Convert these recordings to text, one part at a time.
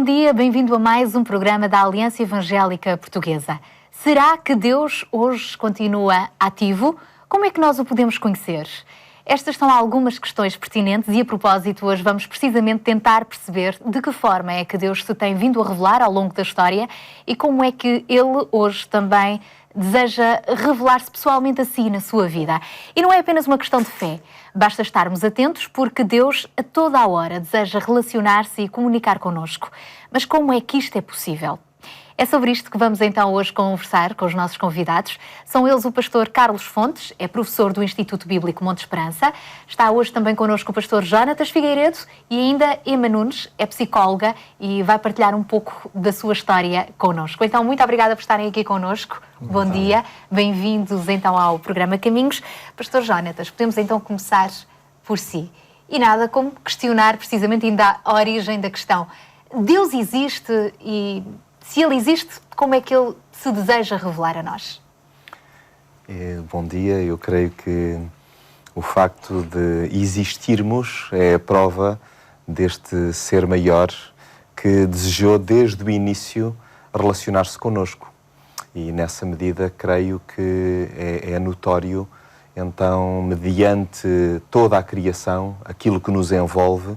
bom dia, bem-vindo a mais um programa da Aliança Evangélica Portuguesa. Será que Deus hoje continua ativo? Como é que nós o podemos conhecer? Estas são algumas questões pertinentes e, a propósito, hoje vamos precisamente tentar perceber de que forma é que Deus se tem vindo a revelar ao longo da história e como é que Ele hoje também deseja revelar-se pessoalmente a si na sua vida. E não é apenas uma questão de fé. Basta estarmos atentos porque Deus a toda a hora deseja relacionar-se e comunicar connosco. Mas como é que isto é possível? É sobre isto que vamos então hoje conversar com os nossos convidados. São eles o pastor Carlos Fontes, é professor do Instituto Bíblico Monte Esperança. Está hoje também connosco o pastor Jonatas Figueiredo e ainda Emma Nunes, é psicóloga e vai partilhar um pouco da sua história connosco. Então, muito obrigada por estarem aqui connosco. Bom dia, bem-vindos então ao programa Caminhos. Pastor Jonatas, podemos então começar por si. E nada como questionar precisamente ainda a origem da questão. Deus existe e... se Ele existe, como é que Ele se deseja revelar a nós? Bom dia, eu creio que o facto de existirmos é a prova deste ser maior que desejou desde o início relacionar-se connosco. E nessa medida creio que é notório, então, mediante toda a criação, aquilo que nos envolve,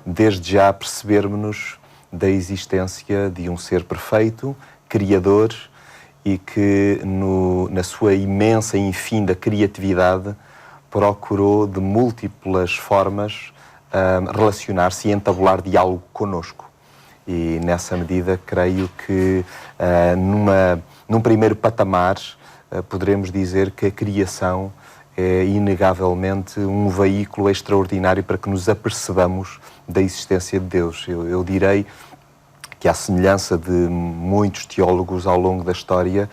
desde já percebermos-nos da existência de um ser perfeito, criador, e que na sua imensa e infinda criatividade procurou de múltiplas formas relacionar-se e entabular diálogo connosco. E nessa medida creio que num primeiro patamar poderemos dizer que a criação é inegavelmente um veículo extraordinário para que nos apercebamos da existência de Deus. Eu direi que, à semelhança de muitos teólogos ao longo da história,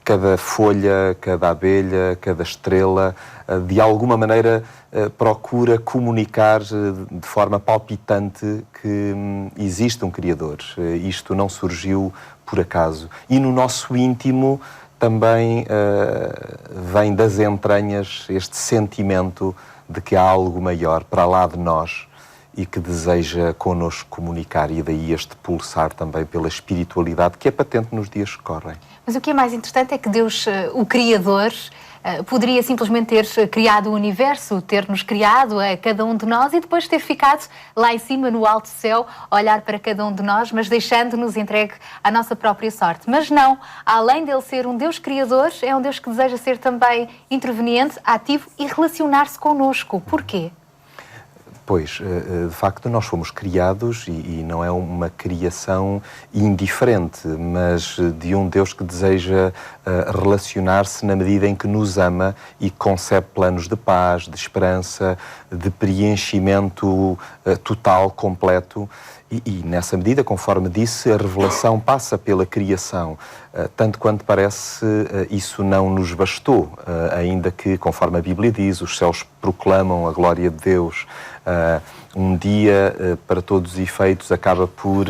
cada folha, cada abelha, cada estrela, de alguma maneira procura comunicar de forma palpitante que existe um Criador. Isto não surgiu por acaso. E no nosso íntimo também vem das entranhas este sentimento de que há algo maior para lá de nós e que deseja connosco comunicar, e daí este pulsar também pela espiritualidade que é patente nos dias que correm. Mas o que é mais interessante é que Deus, o Criador, poderia simplesmente ter criado o universo, ter-nos criado a cada um de nós e depois ter ficado lá em cima no alto céu, a olhar para cada um de nós, mas deixando-nos entregue à nossa própria sorte. Mas não, além dele ser um Deus Criador, é um Deus que deseja ser também interveniente, ativo e relacionar-se connosco. Porquê? Pois, de facto, nós fomos criados e não é uma criação indiferente, mas de um Deus que deseja relacionar-se na medida em que nos ama e concebe planos de paz, de esperança, de preenchimento total, completo. E nessa medida, conforme disse, a revelação passa pela criação. Tanto quanto parece, isso não nos bastou, ainda que, conforme a Bíblia diz, os céus proclamam a glória de Deus. Um dia, para todos os efeitos, acaba por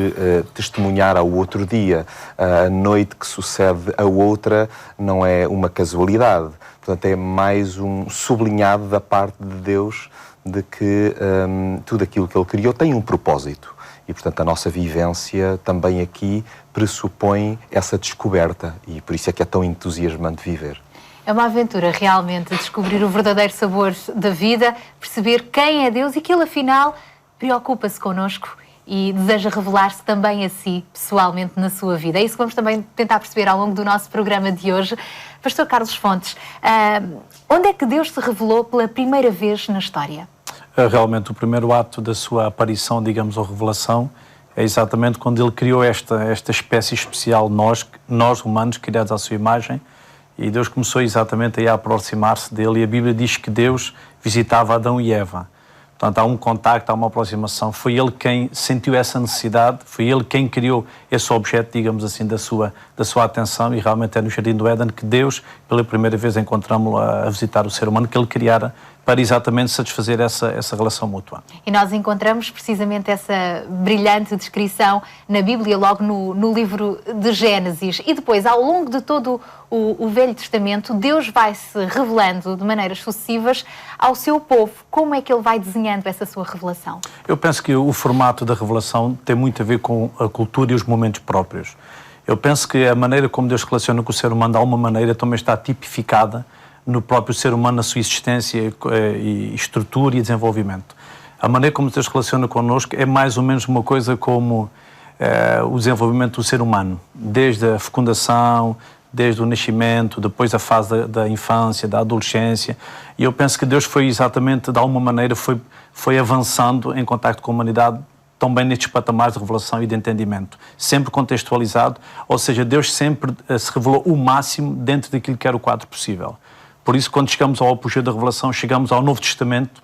testemunhar ao outro dia. A noite que sucede a outra não é uma casualidade. Portanto, é mais um sublinhado da parte de Deus de que tudo aquilo que Ele criou tem um propósito. E, portanto, a nossa vivência também aqui pressupõe essa descoberta. E por isso é que é tão entusiasmante viver. É uma aventura, realmente, descobrir o verdadeiro sabor da vida, perceber quem é Deus e que Ele, afinal, preocupa-se connosco e deseja revelar-se também a si, pessoalmente, na sua vida. É isso que vamos também tentar perceber ao longo do nosso programa de hoje. Pastor Carlos Fontes, onde é que Deus se revelou pela primeira vez na história? Realmente, o primeiro ato da sua aparição, digamos, ou revelação, é exatamente quando Ele criou esta espécie especial, nós humanos, criados à sua imagem, e Deus começou exatamente a aproximar-se dele, e a Bíblia diz que Deus visitava Adão e Eva. Portanto, há um contacto, há uma aproximação. Foi Ele quem sentiu essa necessidade, foi Ele quem criou esse objeto, digamos assim, da sua atenção, e realmente é no Jardim do Éden que Deus, pela primeira vez, encontramos-lo a visitar o ser humano que Ele criara para exatamente satisfazer essa relação mútua. E nós encontramos precisamente essa brilhante descrição na Bíblia, logo no livro de Gênesis. E depois, ao longo de todo o Velho Testamento, Deus vai se revelando de maneiras sucessivas ao seu povo. Como é que Ele vai desenhando essa sua revelação? Eu penso que o formato da revelação tem muito a ver com a cultura e os momentos próprios. Eu penso que a maneira como Deus se relaciona com o ser humano, de alguma maneira, também está tipificada no próprio ser humano, na sua existência e estrutura e desenvolvimento. A maneira como Deus se relaciona connosco é mais ou menos uma coisa como o desenvolvimento do ser humano, desde a fecundação, desde o nascimento, depois a fase da infância, da adolescência. E eu penso que Deus foi exatamente, de alguma maneira, foi avançando em contacto com a humanidade, também nestes patamares de revelação e de entendimento, sempre contextualizado, ou seja, Deus sempre se revelou o máximo dentro daquilo que era o quadro possível. Por isso, quando chegamos ao apogeu da revelação, chegamos ao Novo Testamento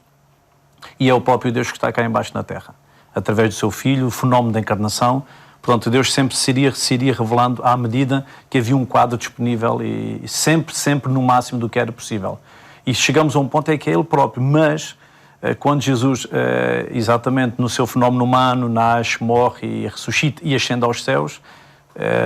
e é o próprio Deus que está cá embaixo na Terra, através do seu Filho, o fenómeno da encarnação. Portanto, Deus sempre se iria revelando à medida que havia um quadro disponível e sempre no máximo do que era possível. E chegamos a um ponto em que é Ele próprio, mas quando Jesus, exatamente no seu fenómeno humano, nasce, morre e ressuscita e ascende aos céus,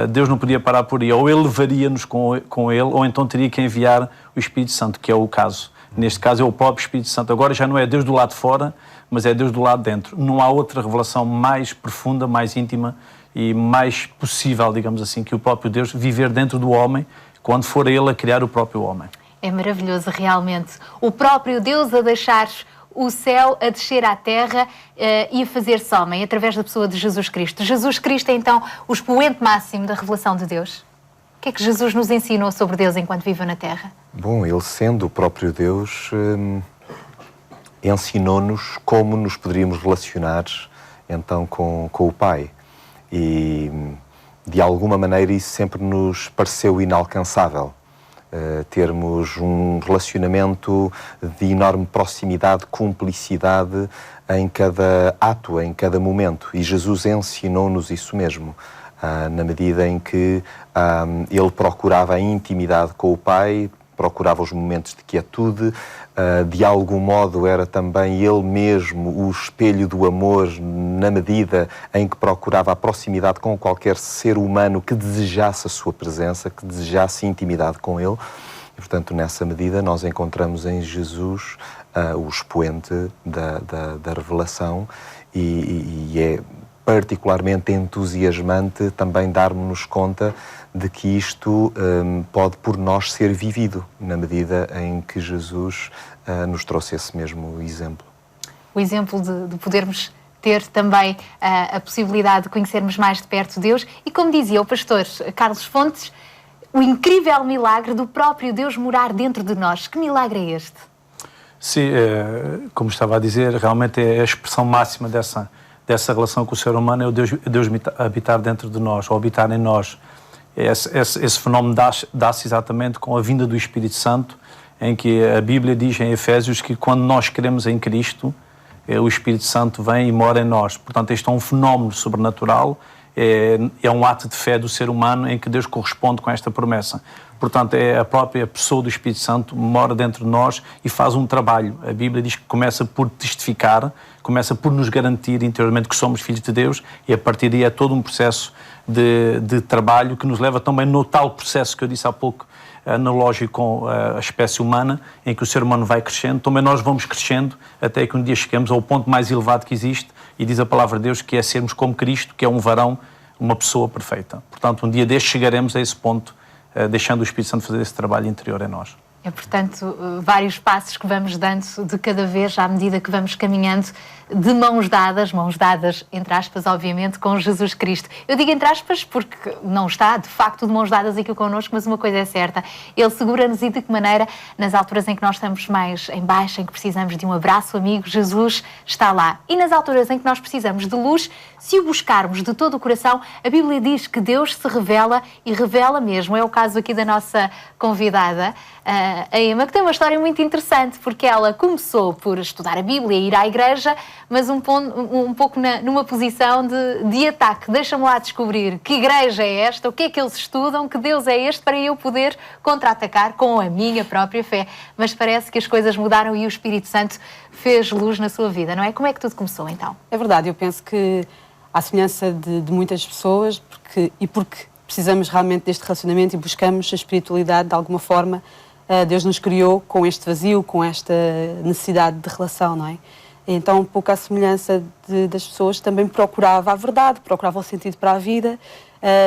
Deus não podia parar por aí. Ou Ele levaria-nos com Ele, ou então teria que enviar o Espírito Santo, que é o caso. Neste caso é o próprio Espírito Santo. Agora já não é Deus do lado de fora, mas é Deus do lado de dentro. Não há outra revelação mais profunda, mais íntima e mais possível, digamos assim, que o próprio Deus viver dentro do homem, quando for Ele a criar o próprio homem. É maravilhoso, realmente. O próprio Deus a deixar o céu a descer à terra e a fazer-se homem, através da pessoa de Jesus Cristo. Jesus Cristo é, então, o expoente máximo da revelação de Deus. O que é que Jesus nos ensinou sobre Deus enquanto viveu na terra? Bom, Ele sendo o próprio Deus, ensinou-nos como nos poderíamos relacionar, então, com o Pai. E, de alguma maneira, isso sempre nos pareceu inalcançável. Termos um relacionamento de enorme proximidade, cumplicidade em cada ato, em cada momento. E Jesus ensinou-nos isso mesmo, na medida em que Ele procurava a intimidade com o Pai, procurava os momentos de quietude, de algum modo era também Ele mesmo o espelho do amor, na medida em que procurava a proximidade com qualquer ser humano que desejasse a sua presença, que desejasse intimidade com Ele. E, portanto, nessa medida nós encontramos em Jesus o expoente da revelação e é particularmente entusiasmante também darmos-nos conta de que isto pode por nós ser vivido, na medida em que Jesus nos trouxe esse mesmo exemplo. O exemplo de podermos ter também a possibilidade de conhecermos mais de perto Deus e, como dizia o pastor Carlos Fontes, o incrível milagre do próprio Deus morar dentro de nós. Que milagre é este? Sim, como estava a dizer, realmente é a expressão máxima dessa relação com o ser humano, é o Deus habitar dentro de nós, ou habitar em nós. Esse fenómeno dá-se exatamente com a vinda do Espírito Santo, em que a Bíblia diz em Efésios que quando nós cremos em Cristo, o Espírito Santo vem e mora em nós. Portanto, este é um fenómeno sobrenatural, é um ato de fé do ser humano em que Deus corresponde com esta promessa. Portanto, é a própria pessoa do Espírito Santo mora dentro de nós e faz um trabalho. A Bíblia diz que começa por testificar, começa por nos garantir interiormente que somos filhos de Deus e a partir daí é todo um processo de trabalho que nos leva também no tal processo que eu disse há pouco, analógico com a espécie humana, em que o ser humano vai crescendo, também nós vamos crescendo até que um dia chegamos ao ponto mais elevado que existe e diz a palavra de Deus que é sermos como Cristo, que é um varão, uma pessoa perfeita. Portanto, um dia destes chegaremos a esse ponto, deixando o Espírito Santo fazer esse trabalho interior em nós. É, portanto, vários passos que vamos dando de cada vez à medida que vamos caminhando de mãos dadas, entre aspas, obviamente, com Jesus Cristo. Eu digo entre aspas porque não está, de facto, de mãos dadas aqui connosco, mas uma coisa é certa, Ele segura-nos e de que maneira, nas alturas em que nós estamos mais em baixo, em que precisamos de um abraço amigo, Jesus está lá. E nas alturas em que nós precisamos de luz, se o buscarmos de todo o coração, a Bíblia diz que Deus se revela e revela mesmo. É o caso aqui da nossa convidada, a Emma, que tem uma história muito interessante, porque ela começou por estudar a Bíblia, ir à igreja, mas um pouco numa posição de ataque. Deixa-me lá descobrir que igreja é esta, o que é que eles estudam, que Deus é este, para eu poder contra-atacar com a minha própria fé. Mas parece que as coisas mudaram e o Espírito Santo fez luz na sua vida, não é? Como é que tudo começou, então? É verdade, eu penso que, à semelhança de muitas pessoas, porque precisamos realmente deste relacionamento e buscamos a espiritualidade de alguma forma, Deus nos criou com este vazio, com esta necessidade de relação, não é? Então, um pouco à semelhança das pessoas, também procurava a verdade, procurava o sentido para a vida,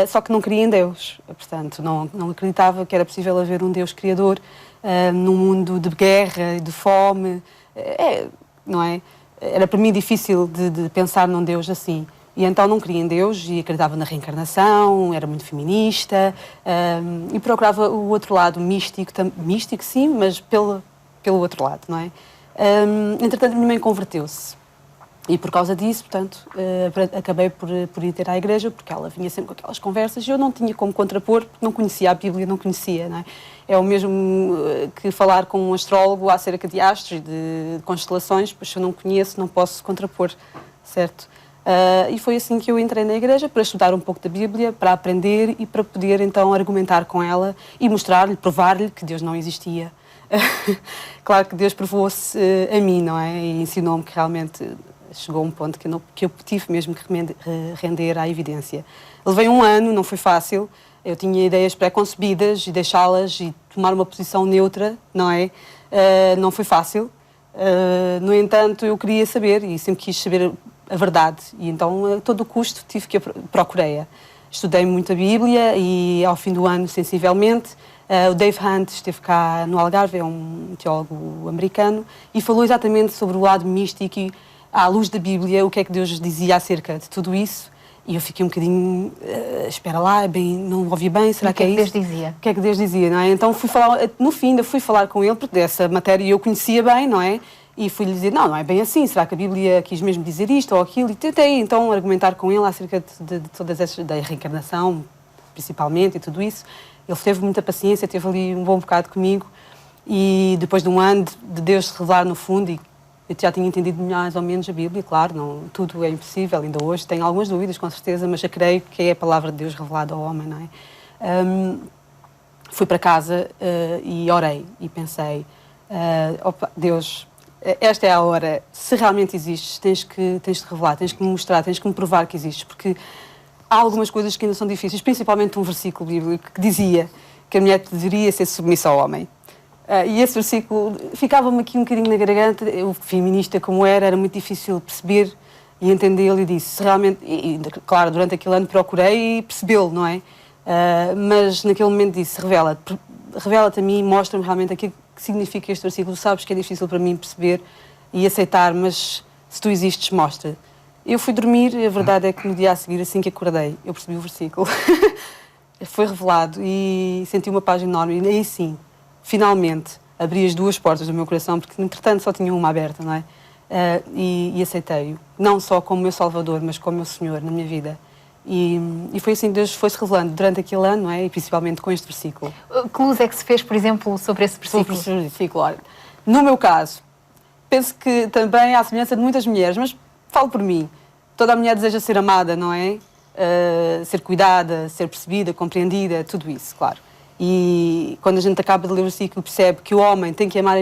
só que não cria em Deus. Portanto, não acreditava que era possível haver um Deus criador num mundo de guerra, de fome, não é? Era para mim difícil de pensar num Deus assim. E então não cria em Deus e acreditava na reencarnação, era muito feminista e procurava o outro lado místico, místico sim, mas pelo outro lado, não é? Entretanto, a minha mãe converteu-se e por causa disso, portanto, acabei por ir ter à igreja, porque ela vinha sempre com aquelas conversas e eu não tinha como contrapor, porque não conhecia a Bíblia, não conhecia, não é? É o mesmo que falar com um astrólogo acerca de astros e de constelações, pois se eu não conheço, não posso contrapor, certo? E foi assim que eu entrei na igreja, para estudar um pouco da Bíblia, para aprender e para poder então argumentar com ela e mostrar-lhe, provar-lhe que Deus não existia. Claro que Deus provou-se a mim, não é? E ensinou-me que realmente chegou a um ponto que eu tive mesmo que render à evidência. Levei um ano, não foi fácil. Eu tinha ideias pré-concebidas e deixá-las e tomar uma posição neutra, não é? Não foi fácil. No entanto, eu queria saber e sempre quis saber a verdade. E então, a todo custo, tive que procurei-a. Estudei muito a Bíblia e, ao fim do ano, sensivelmente, o Dave Hunt esteve cá no Algarve, é um teólogo americano, e falou exatamente sobre o lado místico e, à luz da Bíblia, o que é que Deus dizia acerca de tudo isso. E eu fiquei um bocadinho, espera lá, não ouvi bem, será que é isso? O que é que Deus dizia? O que é que Deus dizia, não é? Então, no fim, ainda fui falar com ele, porque dessa matéria eu conhecia bem, não é? E fui-lhe dizer, não é bem assim, será que a Bíblia quis mesmo dizer isto ou aquilo? E tentei, então, argumentar com ele acerca de todas essas, da reencarnação, principalmente, e tudo isso. Ele teve muita paciência, teve ali um bom bocado comigo, e depois de um ano de Deus se revelar no fundo, e eu já tinha entendido mais ou menos a Bíblia, claro, não, tudo é impossível, ainda hoje tenho algumas dúvidas, com certeza, mas eu creio que é a palavra de Deus revelada ao homem, não é? Fui para casa e orei, e pensei, opa, Deus, esta é a hora, se realmente existes, tens de revelar, tens que me mostrar, tens que me provar que existes, porque há algumas coisas que ainda são difíceis, principalmente um versículo bíblico que dizia que a mulher deveria ser submissa ao homem. E esse versículo ficava-me aqui um bocadinho na garganta, eu, feminista como era muito difícil perceber e entendê-lo, e disse, realmente, claro, durante aquele ano procurei percebê-lo, não é? Mas naquele momento disse, revela-te a mim, mostra-me realmente aquilo que significa este versículo, sabes que é difícil para mim perceber e aceitar, mas se tu existes, mostra. Eu fui dormir e a verdade é que no dia a seguir, assim que acordei, eu percebi o versículo. Foi revelado e senti uma paz enorme. E aí sim, finalmente, abri as duas portas do meu coração, porque entretanto só tinha uma aberta, não é? E aceitei-o. Não só como meu Salvador, mas como meu Senhor na minha vida. E foi assim que Deus foi-se revelando durante aquele ano, não é? E principalmente com este versículo. Que luz é que se fez, por exemplo, sobre esse versículo? Sobre esse versículo, olha. No meu caso, penso que também há semelhança de muitas mulheres, mas falo por mim. Toda a mulher deseja ser amada, não é? Ser cuidada, ser percebida, compreendida, tudo isso, claro. E quando a gente acaba de ler o versículo, percebe que o homem tem que amar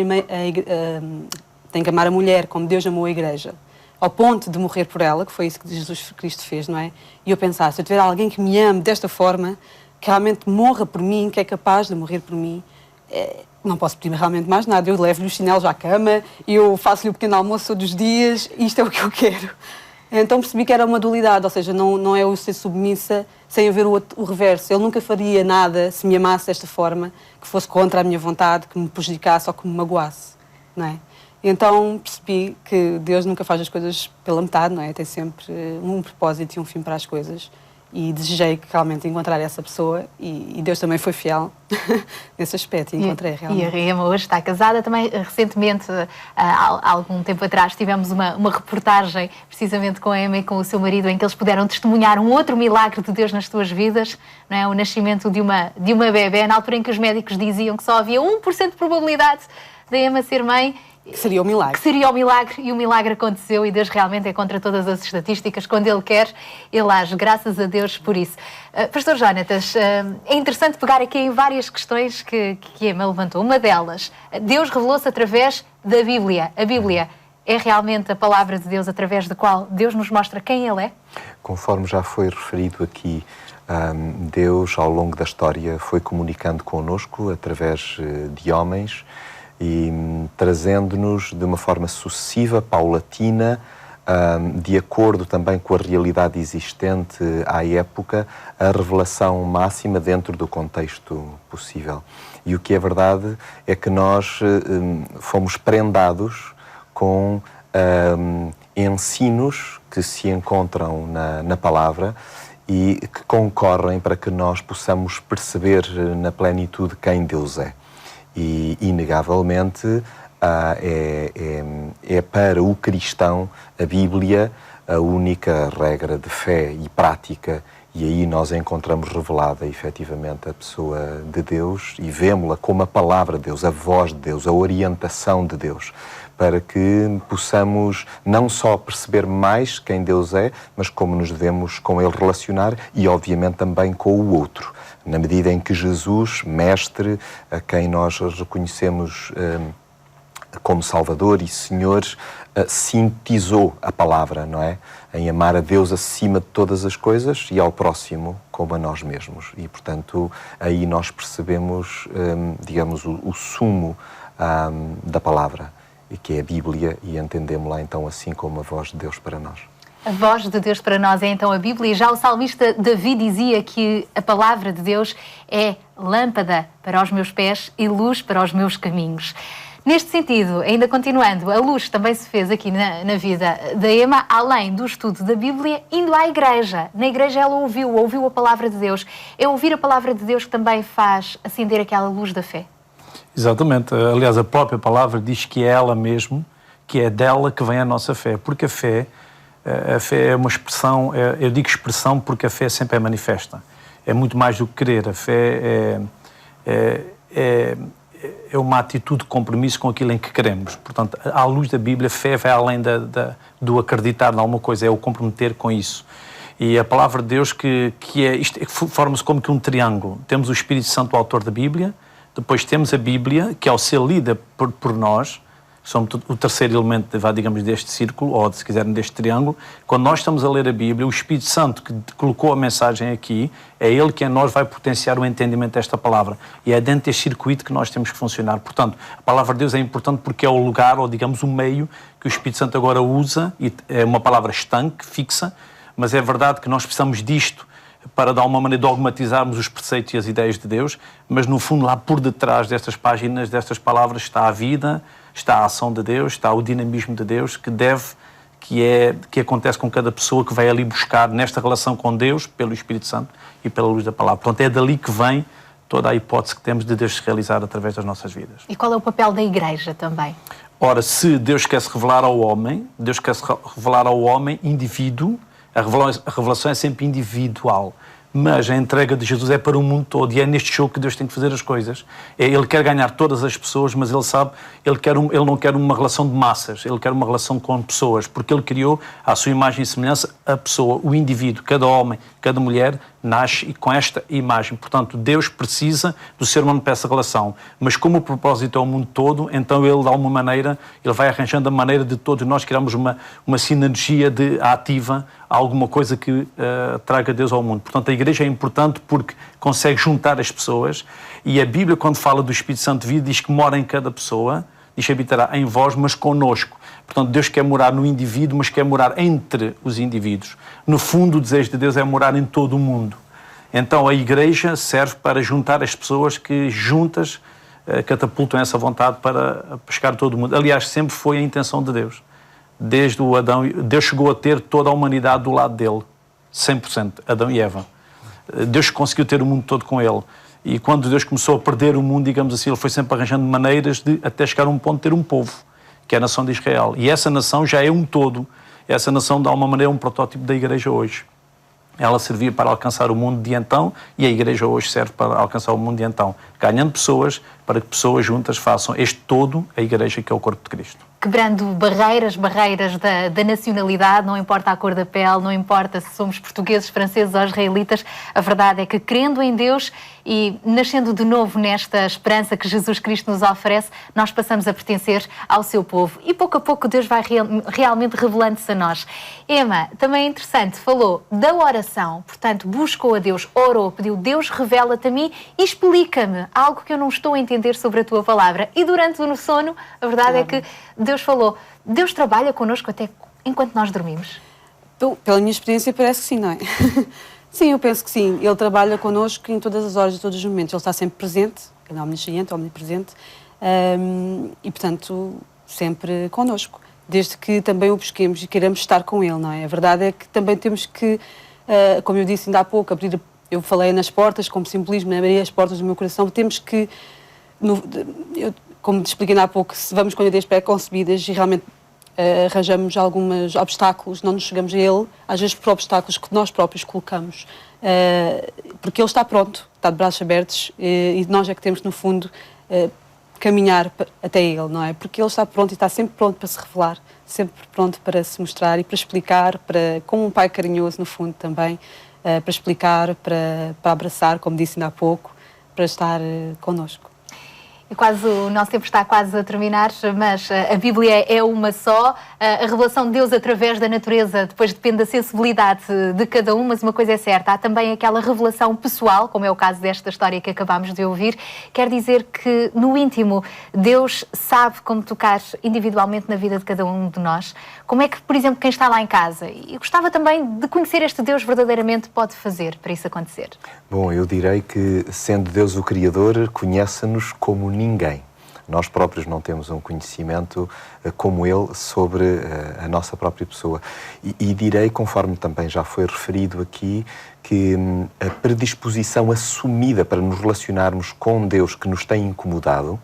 a mulher como Deus amou a Igreja, ao ponto de morrer por ela, que foi isso que Jesus Cristo fez, não é? E eu pensar, se eu tiver alguém que me ame desta forma, que realmente morra por mim, que é capaz de morrer por mim, não posso pedir realmente mais nada. Eu levo-lhe os chinelos à cama, eu faço-lhe o pequeno almoço todos os dias, isto é o que eu quero. Então percebi que era uma dualidade, ou seja, não é eu ser submissa sem haver o reverso. Ele nunca faria nada, se me amasse desta forma, que fosse contra a minha vontade, que me prejudicasse ou que me magoasse, não é? Então percebi que Deus nunca faz as coisas pela metade, não é? Tem sempre um propósito e um fim para as coisas. e desejei realmente encontrar essa pessoa e Deus também foi fiel nesse aspecto, e encontrei realmente. E a Rema hoje está casada também. Recentemente, há algum tempo atrás, tivemos uma reportagem precisamente com a Emma e com o seu marido, em que eles puderam testemunhar um outro milagre de Deus nas suas vidas, não é? O nascimento de uma bebé, na altura em que os médicos diziam que só havia 1% de probabilidade da Emma ser mãe. Que seria o milagre. Que seria o milagre, e o milagre aconteceu, e Deus realmente é contra todas as estatísticas. Quando Ele quer, Ele age. Graças a Deus por isso. Pastor Jonatas, é interessante pegar aqui em várias questões que a Emma levantou. Uma delas, Deus revelou-se através da Bíblia. A Bíblia é realmente a palavra de Deus através da qual Deus nos mostra quem Ele é? Conforme já foi referido aqui, Deus, ao longo da história, foi comunicando connosco através de homens, e trazendo-nos de uma forma sucessiva, paulatina, de acordo também com a realidade existente à época, a revelação máxima dentro do contexto possível. E o que é verdade é que nós fomos prendados com ensinos que se encontram na palavra e que concorrem para que nós possamos perceber na plenitude quem Deus é. E, inegavelmente, é para o cristão a Bíblia a única regra de fé e prática, e aí nós encontramos revelada, efetivamente, a pessoa de Deus e vemos-la como a palavra de Deus, a voz de Deus, a orientação de Deus, para que possamos não só perceber mais quem Deus é, mas como nos devemos com Ele relacionar e, obviamente, também com o outro. Na medida em que Jesus, Mestre, a quem nós reconhecemos como Salvador e Senhor, sintetizou a palavra, não é? Em amar a Deus acima de todas as coisas e ao próximo como a nós mesmos. E, portanto, aí nós percebemos, digamos, o sumo da palavra, que é a Bíblia, e entendemos-la então assim como a voz de Deus para nós. A voz de Deus para nós é então a Bíblia, e já o salmista Davi dizia que a palavra de Deus é lâmpada para os meus pés e luz para os meus caminhos. Neste sentido, ainda continuando, a luz também se fez aqui na vida da Emma, além do estudo da Bíblia, indo à igreja. Na igreja ela ouviu a palavra de Deus. É ouvir a palavra de Deus que também faz acender aquela luz da fé. Exatamente. Aliás, a própria palavra diz que é ela mesmo, que é dela que vem a nossa fé. Porque a fé é uma expressão, eu digo expressão porque a fé sempre é manifesta. É muito mais do que querer. A fé é uma atitude de compromisso com aquilo em que queremos. Portanto, à luz da Bíblia, a fé vai além do acreditar em alguma coisa, é o comprometer com isso. E a palavra de Deus forma-se como que um triângulo. Temos o Espírito Santo, o autor da Bíblia, depois temos a Bíblia, que ao ser lida por nós, somos o terceiro elemento, digamos, deste círculo, ou se quiserem deste triângulo. Quando nós estamos a ler a Bíblia, o Espírito Santo que colocou a mensagem aqui, é Ele que em nós vai potenciar o entendimento desta palavra. E é dentro deste circuito que nós temos que funcionar. Portanto, a palavra de Deus é importante porque é o lugar, ou digamos o meio, que o Espírito Santo agora usa, e é uma palavra estanque, fixa, mas é verdade que nós precisamos disto para, de alguma maneira, dogmatizarmos os preceitos e as ideias de Deus, mas no fundo lá por detrás destas páginas, destas palavras, está a vida, está a ação de Deus, está o dinamismo de Deus que acontece com cada pessoa que vai ali buscar nesta relação com Deus, pelo Espírito Santo e pela luz da palavra. Portanto, é dali que vem toda a hipótese que temos de Deus se realizar através das nossas vidas. E qual é o papel da Igreja também? Ora, se Deus quer se revelar ao homem, Deus quer se revelar ao homem, indivíduo, a revelação é sempre individual. Mas a entrega de Jesus é para o mundo todo, e é neste jogo que Deus tem que fazer as coisas. Ele quer ganhar todas as pessoas, mas Ele sabe, Ele não quer uma relação de massas, Ele quer uma relação com pessoas, porque Ele criou à sua imagem e semelhança a pessoa, o indivíduo, cada homem, cada mulher nasce com esta imagem. Portanto, Deus precisa do ser humano para essa relação. Mas como o propósito é o mundo todo, então Ele, de alguma maneira, Ele vai arranjando a maneira de todos nós criarmos uma sinergia ativa, alguma coisa que traga Deus ao mundo. Portanto, a Igreja é importante porque consegue juntar as pessoas, e a Bíblia, quando fala do Espírito Santo de vida, diz que mora em cada pessoa, diz que habitará em vós, mas connosco. Portanto, Deus quer morar no indivíduo, mas quer morar entre os indivíduos. No fundo, o desejo de Deus é morar em todo o mundo. Então, a Igreja serve para juntar as pessoas que juntas catapultam essa vontade para pescar todo o mundo. Aliás, sempre foi a intenção de Deus. Desde o Adão, Deus chegou a ter toda a humanidade do lado dele. 100%, Adão e Eva. Deus conseguiu ter o mundo todo com ele. E quando Deus começou a perder o mundo, digamos assim, ele foi sempre arranjando maneiras de, até chegar a um ponto, ter um povo, que é a nação de Israel. E essa nação já é um todo. Essa nação, de alguma maneira, é um protótipo da Igreja hoje. Ela servia para alcançar o mundo de então e a Igreja hoje serve para alcançar o mundo de então. Ganhando pessoas para que pessoas juntas façam este todo, a Igreja, que é o corpo de Cristo. Quebrando barreiras da nacionalidade, não importa a cor da pele, não importa se somos portugueses, franceses ou israelitas, a verdade é que, crendo em Deus e nascendo de novo nesta esperança que Jesus Cristo nos oferece, nós passamos a pertencer ao seu povo. E pouco a pouco Deus vai realmente revelando-se a nós. Emma, também é interessante, falou da oração, portanto, buscou a Deus, orou, pediu, Deus revela-te a mim e explica-me algo que eu não estou a entender sobre a tua palavra. E durante o sono, a verdade é que Deus falou. Deus trabalha connosco até enquanto nós dormimos? Pela minha experiência, parece que sim, não é? Sim, eu penso que sim. Ele trabalha connosco em todas as horas, em todos os momentos. Ele está sempre presente, ele é omnisciente, omnipresente, e, portanto, sempre connosco. Desde que também o busquemos e queiramos estar com ele, não é? A verdade é que também temos que, como eu disse ainda há pouco, eu falei nas portas, como simbolismo, abrir as portas do meu coração. Temos que, como te expliquei ainda há pouco, se vamos com ideias pré-concebidas e realmente arranjamos alguns obstáculos, não nos chegamos a ele, às vezes por obstáculos que nós próprios colocamos, porque ele está pronto, está de braços abertos, e nós é que temos, no fundo, caminhar até ele, não é? Porque ele está pronto e está sempre pronto para se revelar, sempre pronto para se mostrar e para explicar, como um pai carinhoso, no fundo, também, para explicar, para abraçar, como disse ainda há pouco, para estar connosco. O nosso tempo está quase a terminar, mas a Bíblia é uma só. A revelação de Deus através da natureza depois depende da sensibilidade de cada um, mas uma coisa é certa, há também aquela revelação pessoal, como é o caso desta história que acabámos de ouvir. Quer dizer que no íntimo Deus sabe como tocar individualmente na vida de cada um de nós. Como é que, por exemplo, quem está lá em casa e gostava também de conhecer este Deus verdadeiramente pode fazer para isso acontecer? Bom, eu direi que, sendo Deus o Criador, conhece-nos como ninguém. Nós próprios não temos um conhecimento como Ele sobre a nossa própria pessoa. E direi, conforme também já foi referido aqui, que a predisposição assumida para nos relacionarmos com Deus que nos tem incomodado,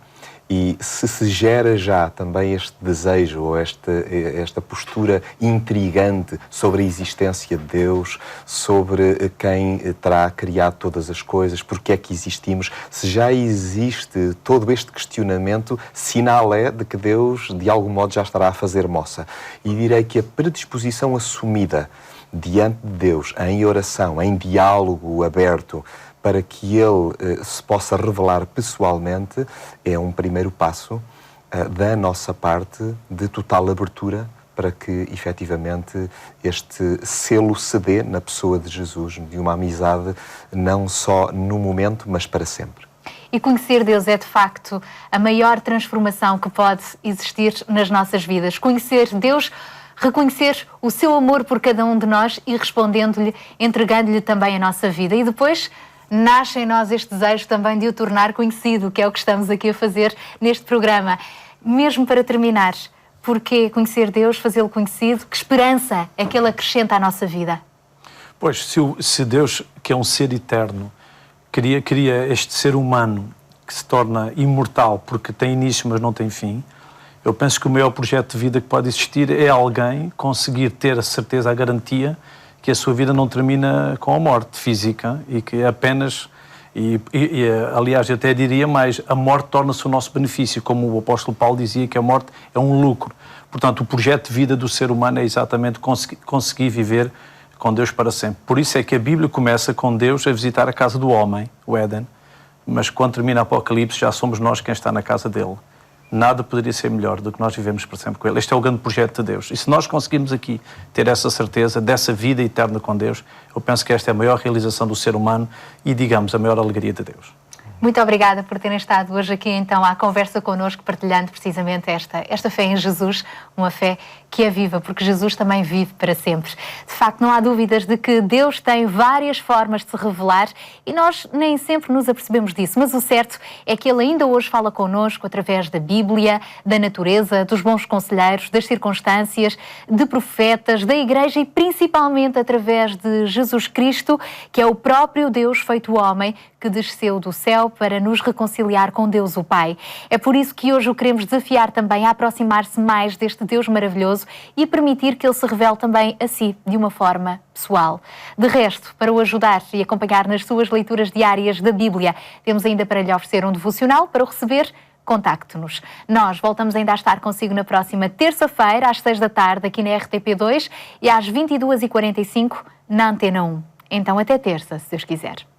e se gera já também este desejo ou esta postura intrigante sobre a existência de Deus, sobre quem terá criado todas as coisas, porque é que existimos, se já existe todo este questionamento, sinal é de que Deus, de algum modo, já estará a fazer moça. E direi que a predisposição assumida diante de Deus, em oração, em diálogo aberto, para que Ele se possa revelar pessoalmente, é um primeiro passo da nossa parte de total abertura para que, efetivamente, este selo se dê na pessoa de Jesus, de uma amizade não só no momento, mas para sempre. E conhecer Deus é, de facto, a maior transformação que pode existir nas nossas vidas. Conhecer Deus, reconhecer o seu amor por cada um de nós e respondendo-lhe, entregando-lhe também a nossa vida. E depois nasce em nós este desejo também de o tornar conhecido, que é o que estamos aqui a fazer neste programa. Mesmo para terminar, porquê conhecer Deus, fazê-lo conhecido? Que esperança é que Ele acrescenta à nossa vida? Pois, se Deus, que é um ser eterno, cria este ser humano que se torna imortal porque tem início, mas não tem fim, eu penso que o maior projeto de vida que pode existir é alguém conseguir ter a certeza, a garantia que a sua vida não termina com a morte física e que apenas, aliás, eu até diria mais, a morte torna-se o nosso benefício, como o apóstolo Paulo dizia que a morte é um lucro. Portanto, o projeto de vida do ser humano é exatamente conseguir viver com Deus para sempre. Por isso é que a Bíblia começa com Deus a visitar a casa do homem, o Éden, mas quando termina o Apocalipse já somos nós quem está na casa dele. Nada poderia ser melhor do que nós vivemos para sempre com Ele. Este é o grande projeto de Deus. E se nós conseguirmos aqui ter essa certeza dessa vida eterna com Deus, eu penso que esta é a maior realização do ser humano e, digamos, a maior alegria de Deus. Muito obrigada por terem estado hoje aqui então à conversa connosco, partilhando precisamente esta fé em Jesus, uma fé que é viva, porque Jesus também vive para sempre. De facto, não há dúvidas de que Deus tem várias formas de se revelar e nós nem sempre nos apercebemos disso, mas o certo é que Ele ainda hoje fala connosco através da Bíblia, da natureza, dos bons conselheiros, das circunstâncias, de profetas, da Igreja e principalmente através de Jesus Cristo, que é o próprio Deus feito homem, que desceu do céu para nos reconciliar com Deus o Pai. É por isso que hoje o queremos desafiar também a aproximar-se mais deste Deus maravilhoso e permitir que Ele se revele também a si, de uma forma pessoal. De resto, para o ajudar e acompanhar nas suas leituras diárias da Bíblia, temos ainda para lhe oferecer um devocional. Para o receber, contacte-nos. Nós voltamos ainda a estar consigo na próxima terça-feira, às 6 da tarde, aqui na RTP2 e às 22h45 na Antena 1. Então até terça, se Deus quiser.